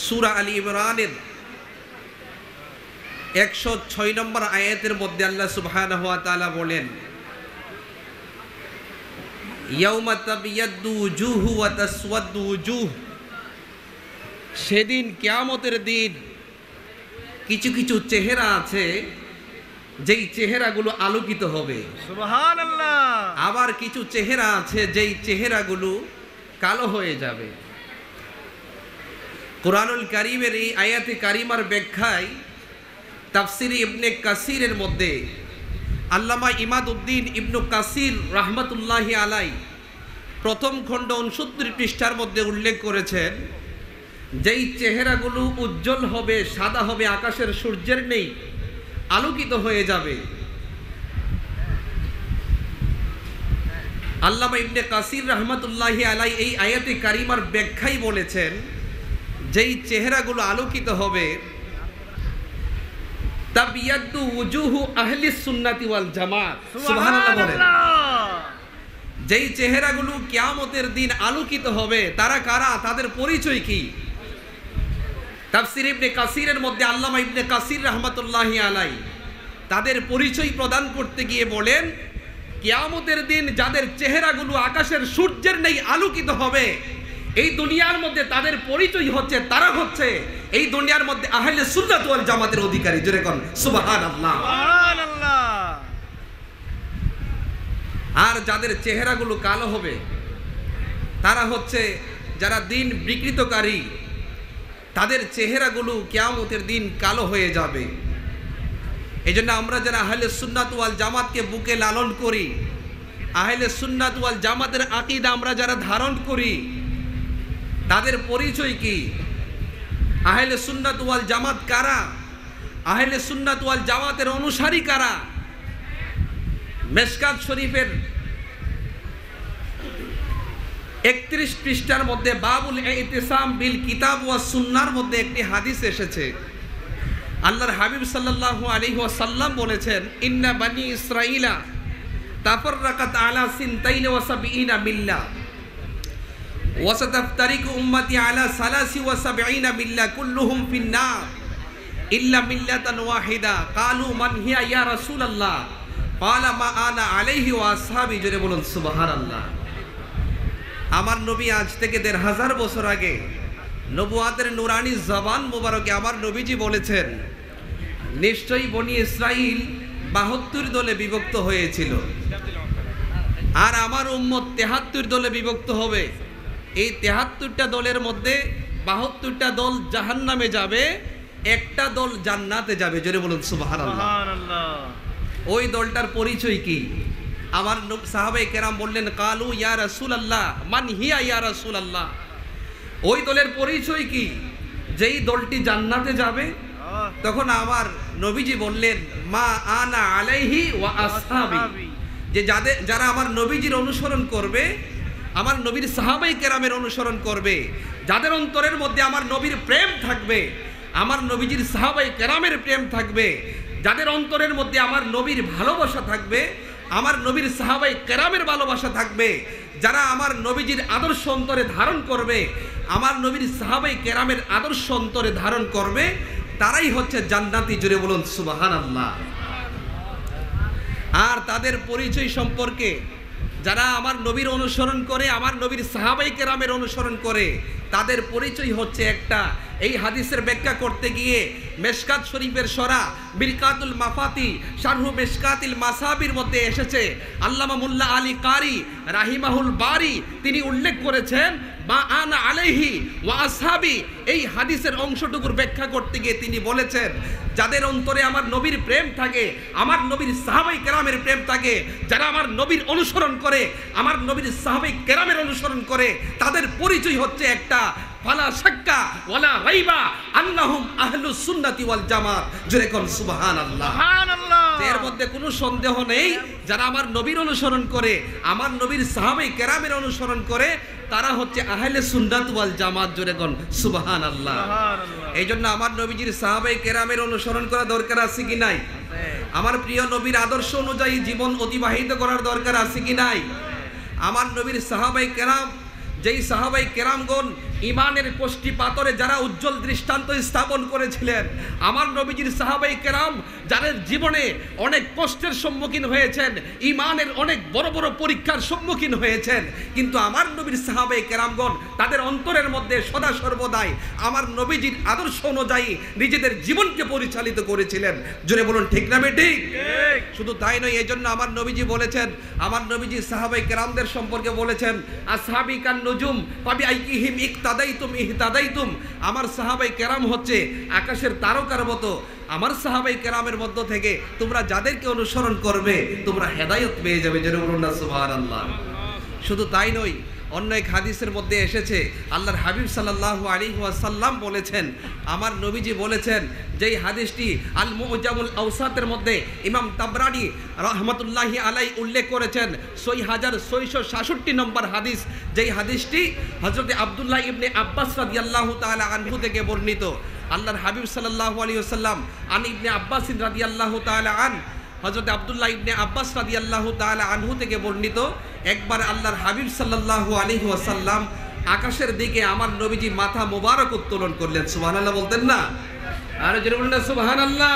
সূরা আলী ইমরানের 106 নম্বর আয়াতের মধ্যে আল্লাহ সুবহানাহু ওয়া তাআলা বলেন, ইয়াউমা তাবিয়াদ্দু উজুহু ওয়া তাসওয়াদ্দু উজুহ, সেদিন কিয়ামতের দিন কিছু কিছু চেহারা আছে যেই চেহারাগুলো আলোকিত হবে, সুবহানাল্লাহ। আবার কিছু চেহারা আছে যেই চেহারাগুলো কালো হয়ে যাবে। কুরআনুল কারীমের এই আয়াতে কারিমার ব্যাখ্যায় তাফসিরে ইবনে কাসিরের মধ্যে আল্লামা ইমাদউদ্দিন ইবনু কাসির রাহমাতুল্লাহি আলাই প্রথম খণ্ড 69 পৃষ্ঠার মধ্যে উল্লেখ করেছেন, যেই চেহারাগুলো উজ্জ্বল হবে, সাদা হবে, আকাশের সূর্যের নেই, আলোকিত হয়ে যাবে। আল্লামা ইবনে কাসির রাহমাতুল্লাহি আলাই এই আয়াতে কারিমার ব্যাখ্যায় বলেছেন, যেই চেহারাগুলো আলোকিত হবে, তাবিয়াদ্দু উজুহু আহলিস সুন্নাতি ওয়াল জামাত, সুবহানাল্লাহ বলেন। যেই চেহারাগুলো কিয়ামতের দিন আলোকিত হবে, তারা কারা, তাদের পরিচয় কি? তাফসির ইবনে কাসিরের মধ্যে আল্লামা ইবনে কাসির রাহমাতুল্লাহি আলাই তাদের পরিচয় প্রদান করতে গিয়ে বলেন, কিয়ামতের দিন যাদের চেহারাগুলো আকাশের সূর্যের নেই আলোকিত হবে, এই দুনিয়ার মধ্যে তাদের পরিচয় হচ্ছে, তারা হচ্ছে এই দুনিয়ার মধ্যে আহলে সুন্নাত ওয়াল জামাতের অধিকারী। জোরে কোন সুবহানাল্লাহ, সুবহানাল্লাহ। আর যাদের চেহারাগুলো কালো হবে, তারা হচ্ছে যারা দিন বিকৃতকারী, তাদের চেহারাগুলো কিয়ামতের দিন কালো হয়ে যাবে। এই জন্য আমরা যারা আহলে সুন্নাত ওয়াল জামাতকে বুকে লালন করি, আহলে সুন্নাত ওয়াল জামাতের আকীদা আমরা যারা ধারণ করি, তাদের পরিচয় কি? আহলে সুন্নাত ওয়াল জামাত কারা? আহলে সুন্নাত ওয়াল জামাতের অনুসারী কারা? মেশকাত শরীফের 31 পৃষ্ঠার মধ্যে বাবুল ইতিসাম বিল কিতাব ওয়াস সুন্নাহর মধ্যে একটি হাদিস এসেছে। আল্লাহর হাবিব সাল্লাল্লাহু আলাইহি ওয়াসাল্লাম বলেছেন, ইন্না বানি ইসরাঈলা তাফাররাকাত আলা সিনতাইন ওয়া সাবঈনা মিল্লাহ ওয়া সাতাফতারিকু উম্মতি আলা সালাসি ওয়া সাবঈনা মিল্লাহ কুল্লুহুম ফিন-নার ইল্লা মিল্লাতান ওয়াহিদা। ক্বালু মান হিয়া ইয়া রাসূলুল্লাহ? ক্বালা মা আনা আলাইহি ওয়া আসহাবি। জোরে বলুন সুবহানাল্লাহ। আমার নবী আজ থেকে ১৫০০ বছর আগে নবুয়াতের নুরানি জবান মুবারকে আমার নবীজি বলেছেন, নিশ্চয়ই বনি ইসরাইল ৭২ দলে বিভক্ত হয়েছিল, আর আমার উম্মত ৭৩ দলে বিভক্ত হবে। এই ৭৩টা দলের মধ্যে ৭২টা দল জাহান্নামে যাবে, একটা দল জান্নাতে যাবে। জোরে বলুন সুবহানাল্লাহ। ওই দলটার পরিচয় কি? আমার সাহাবায়ে কেরাম বললেন, কালু ইয়া রাসূলুল্লাহ মান হিয়া ইয়া রাসূলুল্লাহ? ওই দলের পরিচয় কি? যেই দলটি জান্নাতে যাবে, তখন আমার নবীজি বললেন, মা আনা আলাইহি ওয়া আসহাবি, যে যারা আমার নবীজির অনুসরণ করবে, আমার নবীর সাহাবায়ে কেরামের অনুসরণ করবে, যাদের অন্তরের মধ্যে আমার নবীর প্রেম থাকবে, আমার নবীজির সাহাবায়ে কেরামের প্রেম থাকবে, যাদের অন্তরের মধ্যে আমার নবীর ভালোবাসা থাকবে, আমার নবীর সাহাবায়ে কেরামের ভালোবাসা থাকবে, যারা আমার নবীজির আদর্শ অন্তরে ধারণ করবে, আমার নবীর সাহাবায়ে কেরামের আদর্শ অন্তরে ধারণ করবে, তারাই হচ্ছে জান্নাতি। জুড়ে বলুন সুবহানাল্লাহ। আর তাদের পরিচয় সম্পর্কে, যারা আমার নবীর অনুসরণ করে, আমার নবীর সাহাবায়ে কেরামের অনুসরণ করে, তাদের পরিচয় হচ্ছে একটা। এই হাদিসের ব্যাখ্যা করতে গিয়ে মেশকাত শরীফের সরা বিরকাতুল মাফাতি শারহু মেশকাতিল মাসাবির মধ্যে এসেছে, আল্লামা মোল্লা আলী কারি রাহিমাহুল বারি তিনি উল্লেখ করেছেন, মা আনা আলাইহি ওয়া আসহাবি। এই হাদিসের অংশটুকুর ব্যাখ্যা করতে গিয়ে তিনি বলেছেন, যাদের অন্তরে আমার নবীর প্রেম থাকে, আমার নবীর সাহাবায়ে কেরামের প্রেম থাকে, যারা আমার নবীর অনুসরণ করে, আমার নবীর সাহাবায়ে কেরামের অনুসরণ করে, তাদের পরিচয় হচ্ছে একটা, ফালা শাক্কা ওয়ালা রাইবা আন্নাহুম আহলুস সুন্নাতি ওয়াল জামাত। জোরে কোন সুবহানাল্লাহ, সুবহানাল্লাহ। এর মধ্যে কোনো সন্দেহ নেই, যারা আমার নবীর অনুসরণ করে, আমার নবীর সাহাবায়ে কেরামের অনুসরণ করে, তারা হচ্ছে আহলে সুন্নাত ওয়াল জামাত। জোরে কোন সুবহানাল্লাহ। এই জন্য আমার নবীজির সাহাবায়ে কেরামের অনুসরণ করা দরকার আছে কি নাই? আমার প্রিয় নবীর আদর্শ অনুযায়ী জীবন অতিবাহিত করার দরকার আছে কি নাই? আমার নবীর সাহাবায়ে কেরাম, যেই সাহাবায়ে কেরামগণ ইমানের কোষ্ঠী পাথরে যারা উজ্জ্বল দৃষ্টান্ত স্থাপন করেছিলেন, আমার নবীজির সাহাবাই কেরাম যাদের জীবনে অনেক কষ্টের সম্মুখীন হয়েছেন, ইমানের অনেক বড় বড় পরীক্ষার সম্মুখীন হয়েছেন, কিন্তু আমার নবীর সাহাবাই কেরামগণ তাদের অন্তরের মধ্যে সদা সর্বদাই আমার নবীজির আদর্শ অনুযায়ী নিজেদের জীবনকে পরিচালিত করেছিলেন। জোরে বলুন ঠিক না বেঠিক? শুধু তাই নয়, এই জন্য আমার নবীজি বলেছেন, আমার নবীজি সাহাবাই কেরামদের সম্পর্কে বলেছেন, আসহাবি কান নুজুম ফাবি আইহিম ইকতাদাইতুম ইহতাদাইতুম। আমার সাহাবাই কেরাম হচ্ছে আকাশের তারকার মতো, আমার সাহাবাই কেরামের মধ্য থেকে তোমরা যাদেরকে অনুসরণ করবে তোমরা হেদায়েত পেয়ে যাবে। যেন বলুন না সুবহানাল্লাহ। শুধু তাই নয়, অন্য এক হাদিসের মধ্যে এসেছে আল্লাহর হাবিব সাল্লাল্লাহু আলাইহি ওয়াসাল্লাম বলেছেন, আমার নবীজি বলেছেন, যেই হাদিসটি আল মুজামুল আওসাতের মধ্যে ইমাম তাবরানি রাহমাতুল্লাহি আলাই উল্লেখ করেছেন, 6666 নম্বর হাদিস, যেই হাদিসটি হযরত আব্দুল্লাহ ইবনে আব্বাস রাদিয়াল্লাহু তাআলা আনহু থেকে বর্ণিত। আল্লাহর হাবিব সাল্লাল্লাহু আলাইহি ওয়াসাল্লাম আন ইবনে আব্বাস রাদিয়াল্লাহু তাআলা আন, হযরত আব্দুল্লাহ ইবনে আব্বাস রাদিয়াল্লাহু তাআলা আনহু থেকে বর্ণিত, একবার আল্লাহর হাবিব সাল্লাল্লাহু আলাইহি ওয়াসাল্লাম আকাশের দিকে আমার নবীজি মাথা মোবারক উত্তোলন করলেন। সুবহানাল্লাহ বলতেন না? আর জোরে বলুন না সুবহানাল্লাহ।